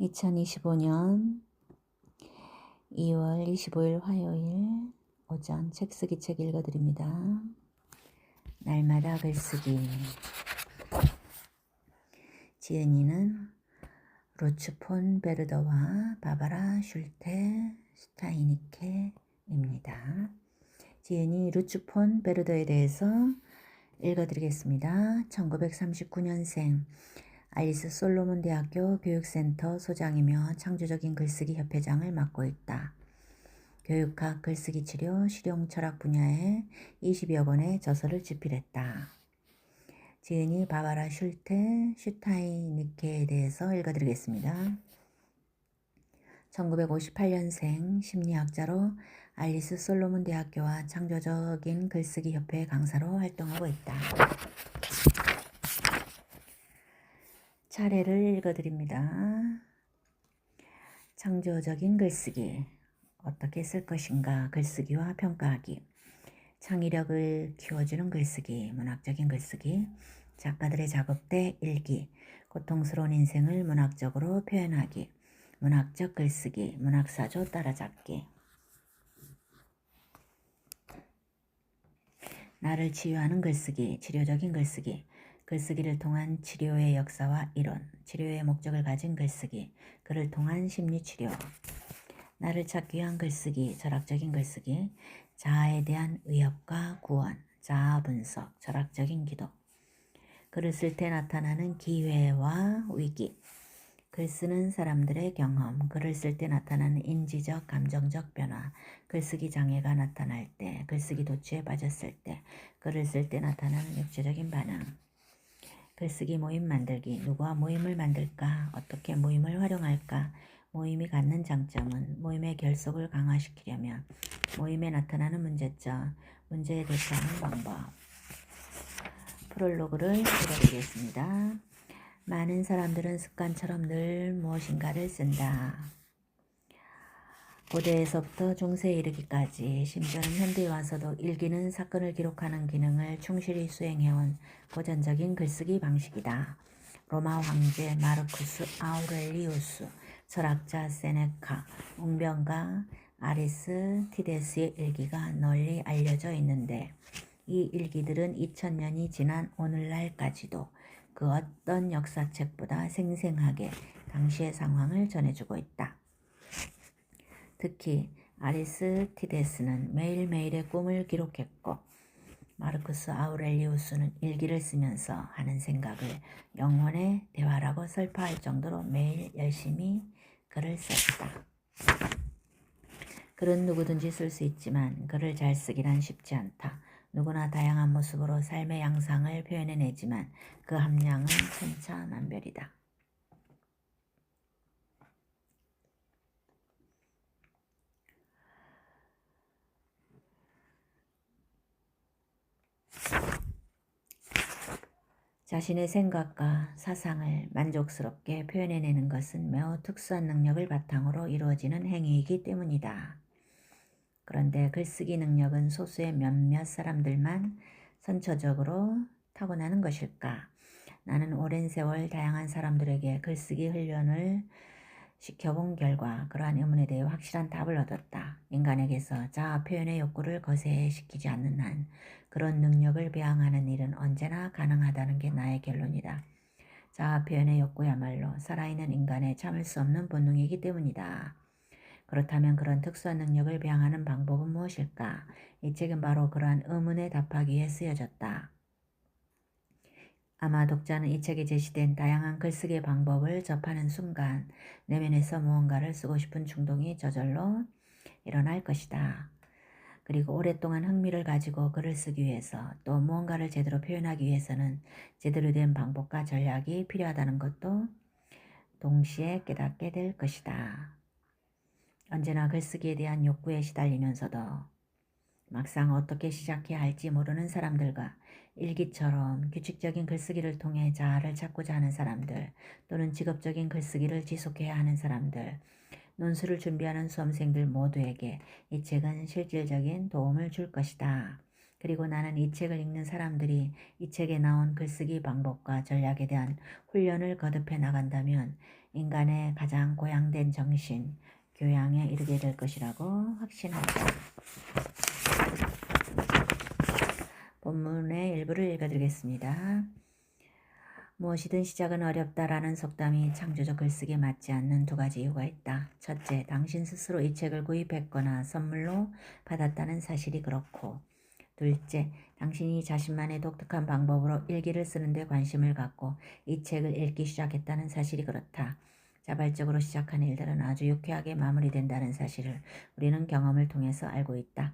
2025년 2월 25일 화요일 오전 책쓰기 책 읽어드립니다. 날마다 글쓰기. 지은이는 루츠 폰 베르더와 바바라 슐테 스타이니케입니다. 지은이 루츠 폰 베르더에 대해서 읽어드리겠습니다. 1939년생 알리스 솔로몬 대학교 교육센터 소장이며 창조적인 글쓰기 협회장을 맡고 있다. 교육학, 글쓰기 치료, 실용 철학 분야에 20여 권의 저서를 집필했다. 지은이 바바라 슐테 슈타이니케에 대해서 읽어드리겠습니다. 1958년생 심리학자로 알리스 솔로몬 대학교와 창조적인 글쓰기 협회 강사로 활동하고 있다. 차례를 읽어드립니다. 창조적인 글쓰기. 어떻게 쓸 것인가. 글쓰기와 평가하기. 창의력을 키워주는 글쓰기. 문학적인 글쓰기. 작가들의 작업대 일기. 고통스러운 인생을 문학적으로 표현하기. 문학적 글쓰기. 문학사조 따라잡기. 나를 치유하는 글쓰기. 치료적인 글쓰기. 글쓰기를 통한 치료의 역사와 이론, 치료의 목적을 가진 글쓰기, 글을 통한 심리치료, 나를 찾기 위한 글쓰기, 철학적인 글쓰기, 자아에 대한 의협과 구원, 자아 분석, 철학적인 기도, 글을 쓸 때 나타나는 기회와 위기, 글 쓰는 사람들의 경험, 글을 쓸 때 나타나는 인지적, 감정적 변화, 글쓰기 장애가 나타날 때, 글쓰기 도취에 빠졌을 때, 글을 쓸 때 나타나는 육체적인 반응, 글쓰기 모임 만들기. 누구와 모임을 만들까? 어떻게 모임을 활용할까? 모임이 갖는 장점은 모임의 결속을 강화시키려면 모임에 나타나는 문제점, 문제에 대처하는 방법. 프롤로그를 읽어드리겠습니다. 많은 사람들은 습관처럼 늘 무엇인가를 쓴다. 고대에서부터 중세에 이르기까지 심지어는 현대에 와서도 일기는 사건을 기록하는 기능을 충실히 수행해온 고전적인 글쓰기 방식이다. 로마 황제 마르쿠스 아우렐리우스, 철학자 세네카, 웅변가 아리스티데스의 일기가 널리 알려져 있는데 이 일기들은 2000년이 지난 오늘날까지도 그 어떤 역사책보다 생생하게 당시의 상황을 전해주고 있다. 특히 아리스티데스는 매일매일의 꿈을 기록했고 마르쿠스 아우렐리우스는 일기를 쓰면서 하는 생각을 영혼의 대화라고 설파할 정도로 매일 열심히 글을 썼다. 글은 누구든지 쓸 수 있지만 글을 잘 쓰기란 쉽지 않다. 누구나 다양한 모습으로 삶의 양상을 표현해내지만 그 함량은 천차만별이다. 자신의 생각과 사상을 만족스럽게 표현해내는 것은 매우 특수한 능력을 바탕으로 이루어지는 행위이기 때문이다. 그런데 글쓰기 능력은 소수의 몇몇 사람들만 선처적으로 타고나는 것일까? 나는 오랜 세월 다양한 사람들에게 글쓰기 훈련을 시켜본 결과 그러한 의문에 대해 확실한 답을 얻었다. 인간에게서 자아 표현의 욕구를 거세시키지 않는 한 그런 능력을 배양하는 일은 언제나 가능하다는 게 나의 결론이다. 자아 표현의 욕구야말로 살아있는 인간의 참을 수 없는 본능이기 때문이다. 그렇다면 그런 특수한 능력을 배양하는 방법은 무엇일까? 이 책은 바로 그러한 의문에 답하기 위해 쓰여졌다. 아마 독자는 이 책에 제시된 다양한 글쓰기 방법을 접하는 순간 내면에서 무언가를 쓰고 싶은 충동이 저절로 일어날 것이다. 그리고 오랫동안 흥미를 가지고 글을 쓰기 위해서 또 무언가를 제대로 표현하기 위해서는 제대로 된 방법과 전략이 필요하다는 것도 동시에 깨닫게 될 것이다. 언제나 글쓰기에 대한 욕구에 시달리면서도 막상 어떻게 시작해야 할지 모르는 사람들과 일기처럼 규칙적인 글쓰기를 통해 자아를 찾고자 하는 사람들, 또는 직업적인 글쓰기를 지속해야 하는 사람들, 논술을 준비하는 수험생들 모두에게 이 책은 실질적인 도움을 줄 것이다. 그리고 나는 이 책을 읽는 사람들이 이 책에 나온 글쓰기 방법과 전략에 대한 훈련을 거듭해 나간다면 인간의 가장 고양된 정신, 교양에 이르게 될 것이라고 확신한다. 본문의 일부를 읽어드리겠습니다. 무엇이든 시작은 어렵다라는 속담이 창조적 글쓰기에 맞지 않는 두 가지 이유가 있다. 첫째, 당신 스스로 이 책을 구입했거나 선물로 받았다는 사실이 그렇고, 둘째, 당신이 자신만의 독특한 방법으로 일기를 쓰는데 관심을 갖고 이 책을 읽기 시작했다는 사실이 그렇다. 자발적으로 시작한 일들은 아주 유쾌하게 마무리된다는 사실을 우리는 경험을 통해서 알고 있다.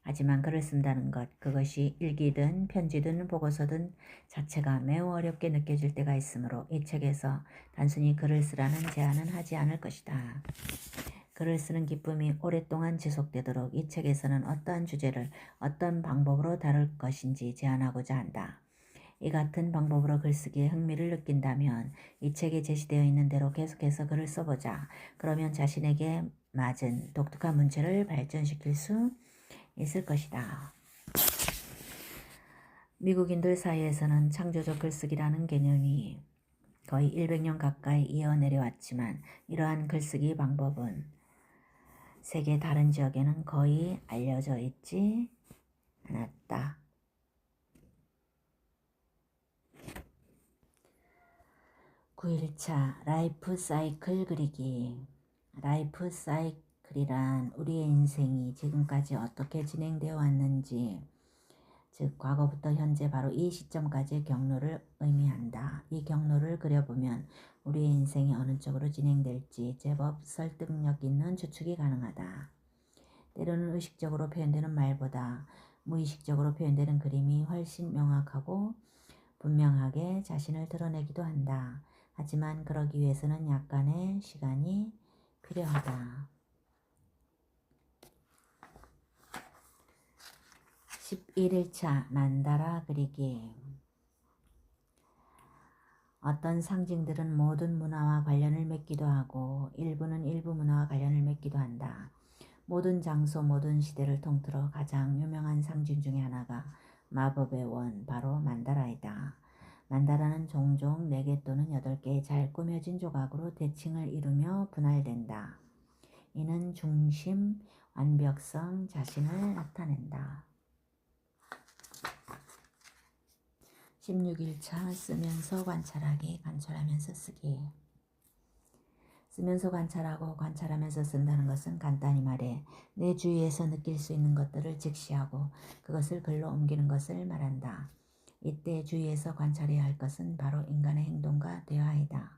하지만 글을 쓴다는 것, 그것이 일기든 편지든 보고서든 자체가 매우 어렵게 느껴질 때가 있으므로 이 책에서 단순히 글을 쓰라는 제안은 하지 않을 것이다. 글을 쓰는 기쁨이 오랫동안 지속되도록 이 책에서는 어떠한 주제를 어떤 방법으로 다룰 것인지 제안하고자 한다. 이 같은 방법으로 글쓰기에 흥미를 느낀다면 이 책에 제시되어 있는 대로 계속해서 글을 써보자. 그러면 자신에게 맞은 독특한 문체를 발전시킬 수 있을 것이다. 미국인들 사이에서는 창조적 글쓰기라는 개념이 거의 100년 가까이 이어 내려왔지만 이러한 글쓰기 방법은 세계 다른 지역에는 거의 알려져 있지 않았다. (9일차) 라이프 사이클 그리기. 라이프 사이클이란 우리의 인생이 지금까지 어떻게 진행되어 왔는지, 즉 과거부터 현재 바로 이 시점까지의 경로를 의미한다. 이 경로를 그려보면 우리의 인생이 어느 쪽으로 진행될지 제법 설득력 있는 추측이 가능하다. 때로는 의식적으로 표현되는 말보다 무의식적으로 표현되는 그림이 훨씬 명확하고 분명하게 자신을 드러내기도 한다. 하지만 그러기 위해서는 약간의 시간이 필요하다. 11일차 만다라 그리기. 어떤 상징들은 모든 문화와 관련을 맺기도 하고 일부는 일부 문화와 관련을 맺기도 한다. 모든 장소, 모든 시대를 통틀어 가장 유명한 상징 중에 하나가 마법의 원, 바로 만다라이다. 만다라는 종종 4개 또는 8개의 잘 꾸며진 조각으로 대칭을 이루며 분할된다. 이는 중심, 완벽성, 자신을 나타낸다. 16일차 쓰면서 관찰하기, 관찰하면서 쓰기. 쓰면서 관찰하고 관찰하면서 쓴다는 것은 간단히 말해 내 주위에서 느낄 수 있는 것들을 직시하고 그것을 글로 옮기는 것을 말한다. 이때 주위에서 관찰해야 할 것은 바로 인간의 행동과 대화이다.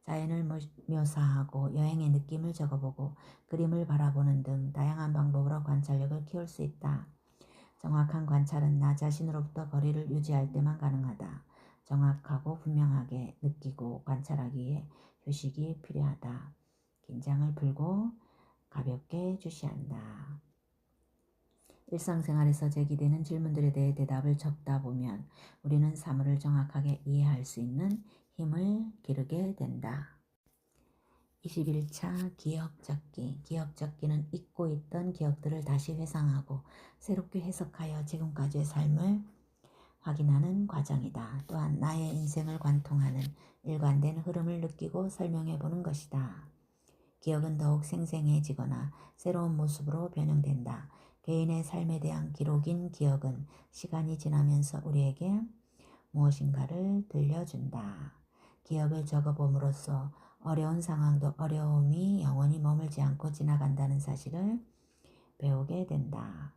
자연을 묘사하고 여행의 느낌을 적어보고 그림을 바라보는 등 다양한 방법으로 관찰력을 키울 수 있다. 정확한 관찰은 나 자신으로부터 거리를 유지할 때만 가능하다. 정확하고 분명하게 느끼고 관찰하기에 휴식이 필요하다. 긴장을 풀고 가볍게 주시한다. 일상생활에서 제기되는 질문들에 대해 대답을 적다 보면 우리는 사물을 정확하게 이해할 수 있는 힘을 기르게 된다. 21차 기억적기. 기억적기는 잊고 있던 기억들을 다시 회상하고 새롭게 해석하여 지금까지의 삶을 확인하는 과정이다. 또한 나의 인생을 관통하는 일관된 흐름을 느끼고 설명해 보는 것이다. 기억은 더욱 생생해지거나 새로운 모습으로 변형된다. 개인의 삶에 대한 기록인 기억은 시간이 지나면서 우리에게 무엇인가를 들려준다. 기억을 적어봄으로써 어려운 상황도 어려움이 영원히 머물지 않고 지나간다는 사실을 배우게 된다.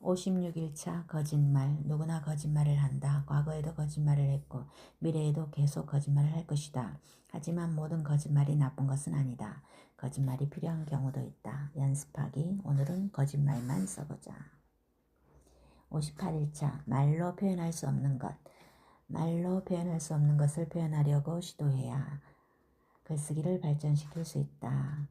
56일차 거짓말. 누구나 거짓말을 한다. 과거에도 거짓말을 했고 미래에도 계속 거짓말을 할 것이다. 하지만 모든 거짓말이 나쁜 것은 아니다. 거짓말이 필요한 경우도 있다. 연습하기. 오늘은 거짓말만 써보자. 58일차 말로 표현할 수 없는 것. 말로 표현할 수 없는 것을 표현하려고 시도해야 글쓰기를 발전시킬 수 있다.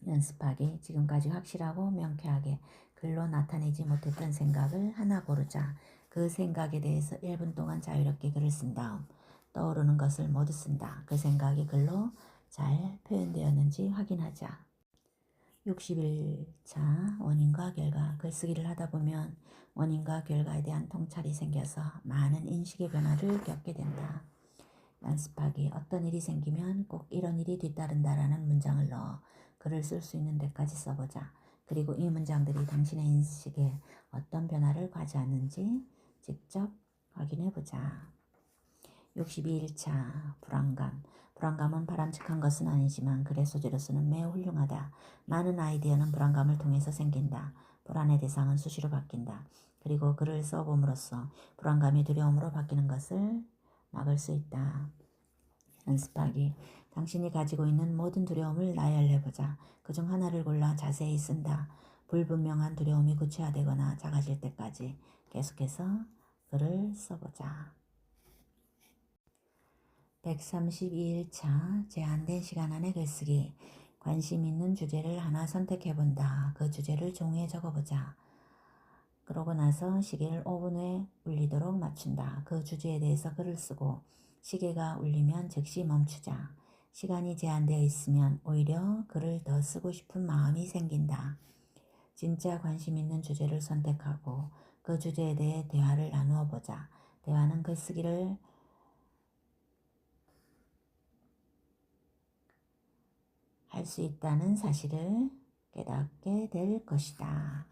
연습하기. 지금까지 확실하고 명쾌하게 글로 나타내지 못했던 생각을 하나 고르자. 그 생각에 대해서 1분 동안 자유롭게 글을 쓴 다음 떠오르는 것을 모두 쓴다. 그 생각이 글로 잘 표현되었는지 확인하자. 61차 원인과 결과. 글쓰기를 하다 보면 원인과 결과에 대한 통찰이 생겨서 많은 인식의 변화를 겪게 된다. 연습하기. 어떤 일이 생기면 꼭 이런 일이 뒤따른다라는 문장을 넣어 글을 쓸 수 있는 데까지 써보자. 그리고 이 문장들이 당신의 인식에 어떤 변화를 과제하는지 직접 확인해보자. 62일차 불안감. 불안감은 바람직한 것은 아니지만 글의 소재로서는 매우 훌륭하다. 많은 아이디어는 불안감을 통해서 생긴다. 불안의 대상은 수시로 바뀐다. 그리고 글을 써봄으로써 불안감이 두려움으로 바뀌는 것을 막을 수 있다. 연습하기. 당신이 가지고 있는 모든 두려움을 나열해보자. 그중 하나를 골라 자세히 쓴다. 불분명한 두려움이 구체화되거나 작아질 때까지 계속해서 글을 써보자. 132일차 제한된 시간 안에 글쓰기. 관심 있는 주제를 하나 선택해본다. 그 주제를 종이에 적어보자. 그러고 나서 시계를 5분 후에 울리도록 맞춘다. 그 주제에 대해서 글을 쓰고 시계가 울리면 즉시 멈추자. 시간이 제한되어 있으면 오히려 글을 더 쓰고 싶은 마음이 생긴다. 진짜 관심 있는 주제를 선택하고 그 주제에 대해 대화를 나누어 보자. 대화는 글쓰기를 할 수 있다는 사실을 깨닫게 될 것이다.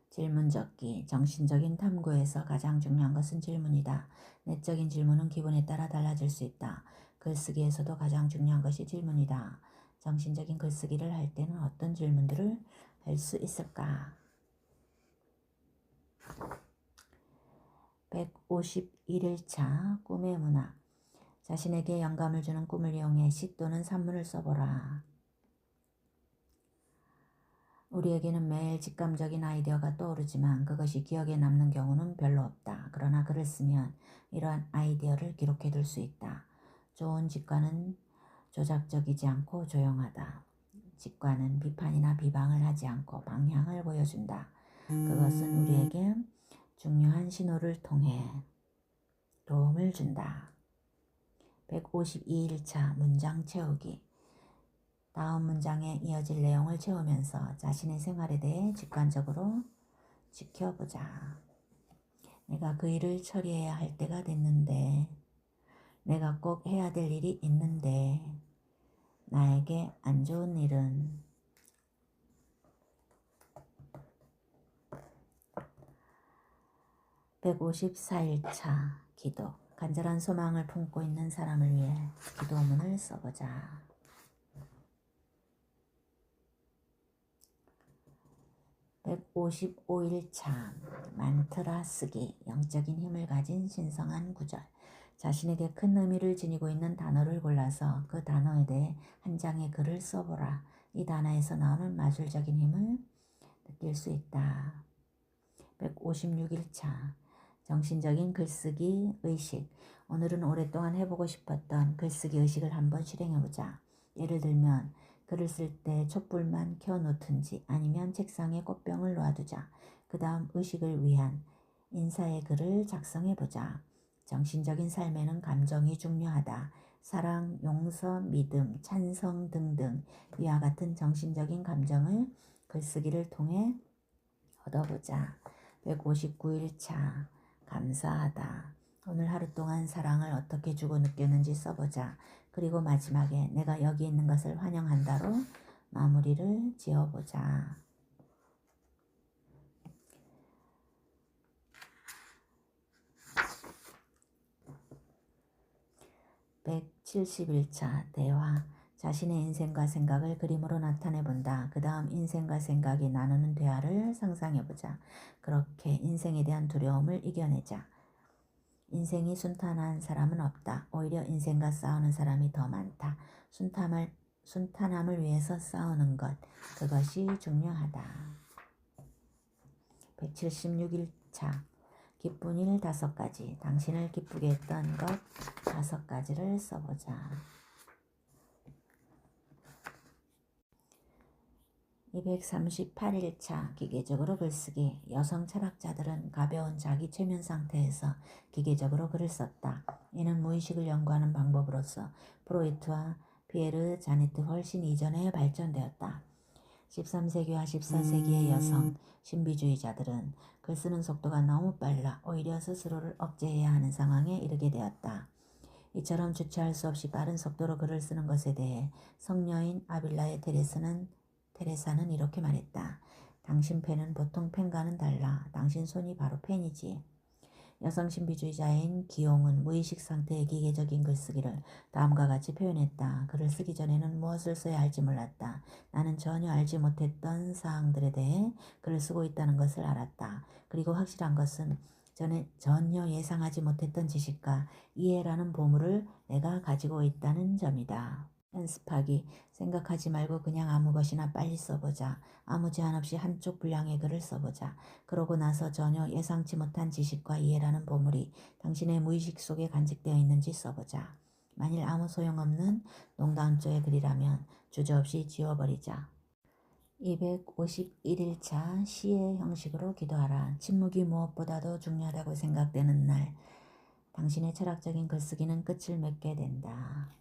질문 적기. 정신적인 탐구에서 가장 중요한 것은 질문이다. 내적인 질문은 기분에 따라 달라질 수 있다. 글쓰기에서도 가장 중요한 것이 질문이다. 정신적인 글쓰기를 할 때는 어떤 질문들을 할 수 있을까? 151일차 꿈의 문학. 자신에게 영감을 주는 꿈을 이용해 시 또는 산문을 써보라. 우리에게는 매일 직감적인 아이디어가 떠오르지만 그것이 기억에 남는 경우는 별로 없다. 그러나 글을 쓰면 이러한 아이디어를 기록해둘 수 있다. 좋은 직관은 조작적이지 않고 조용하다. 직관은 비판이나 비방을 하지 않고 방향을 보여준다. 그것은 우리에게 중요한 신호를 통해 도움을 준다. 152일차 문장 채우기. 다음 문장에 이어질 내용을 채우면서 자신의 생활에 대해 직관적으로 지켜보자. 내가 그 일을 처리해야 할 때가 됐는데, 내가 꼭 해야 될 일이 있는데, 나에게 안 좋은 일은 154일차 기도. 간절한 소망을 품고 있는 사람을 위해 기도문을 써보자. 155일차 만트라 쓰기. 영적인 힘을 가진 신성한 구절. 자신에게 큰 의미를 지니고 있는 단어를 골라서 그 단어에 대해 한 장의 글을 써보라. 이 단어에서 나오는 마술적인 힘을 느낄 수 있다. 156일차 정신적인 글쓰기 의식. 오늘은 오랫동안 해보고 싶었던 글쓰기 의식을 한번 실행해보자. 예를 들면 글을 쓸 때 촛불만 켜놓든지 아니면 책상에 꽃병을 놓아두자. 그 다음 의식을 위한 인사의 글을 작성해보자. 정신적인 삶에는 감정이 중요하다. 사랑, 용서, 믿음, 찬성 등등 이와 같은 정신적인 감정을 글쓰기를 통해 얻어보자. 159일차 감사하다. 오늘 하루 동안 사랑을 어떻게 주고 느꼈는지 써보자. 그리고 마지막에 내가 여기 있는 것을 환영한다로 마무리를 지어보자. 171차 대화. 자신의 인생과 생각을 그림으로 나타내본다. 그 다음 인생과 생각이 나누는 대화를 상상해보자. 그렇게 인생에 대한 두려움을 이겨내자. 인생이 순탄한 사람은 없다. 오히려 인생과 싸우는 사람이 더 많다. 순탄함을 위해서 싸우는 것, 그것이 중요하다. 176일차 기쁜 일 5가지. 당신을 기쁘게 했던 것 5가지를 써보자. 238일차 기계적으로 글쓰기. 여성 철학자들은 가벼운 자기 최면 상태에서 기계적으로 글을 썼다. 이는 무의식을 연구하는 방법으로서 프로이트와 피에르 자네트 훨씬 이전에 발전되었다. 13세기와 14세기의 여성 신비주의자들은 글 쓰는 속도가 너무 빨라 오히려 스스로를 억제해야 하는 상황에 이르게 되었다. 이처럼 주체할 수 없이 빠른 속도로 글을 쓰는 것에 대해 성녀인 아빌라의 테레사는 이렇게 말했다. 당신 펜은 보통 펜과는 달라. 당신 손이 바로 펜이지. 여성 신비주의자인 기용은 무의식 상태의 기계적인 글쓰기를 다음과 같이 표현했다. 글을 쓰기 전에는 무엇을 써야 할지 몰랐다. 나는 전혀 알지 못했던 사항들에 대해 글을 쓰고 있다는 것을 알았다. 그리고 확실한 것은 전혀 예상하지 못했던 지식과 이해라는 보물을 내가 가지고 있다는 점이다. 연습하기. 생각하지 말고 그냥 아무 것이나 빨리 써보자. 아무 제한 없이 한쪽 분량의 글을 써보자. 그러고 나서 전혀 예상치 못한 지식과 이해라는 보물이 당신의 무의식 속에 간직되어 있는지 써보자. 만일 아무 소용없는 농담조의 글이라면 주저없이 지워버리자. 251일차 시의 형식으로 기도하라. 침묵이 무엇보다도 중요하다고 생각되는 날, 당신의 철학적인 글쓰기는 끝을 맺게 된다.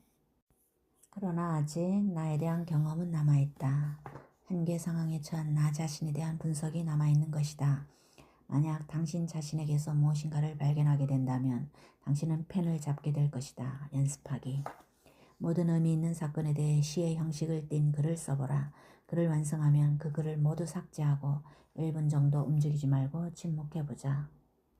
그러나 아직 나에 대한 경험은 남아있다. 한계 상황에 처한 나 자신에 대한 분석이 남아있는 것이다. 만약 당신 자신에게서 무엇인가를 발견하게 된다면 당신은 펜을 잡게 될 것이다. 연습하기. 모든 의미 있는 사건에 대해 시의 형식을 띤 글을 써보라. 글을 완성하면 그 글을 모두 삭제하고 1분 정도 움직이지 말고 침묵해보자.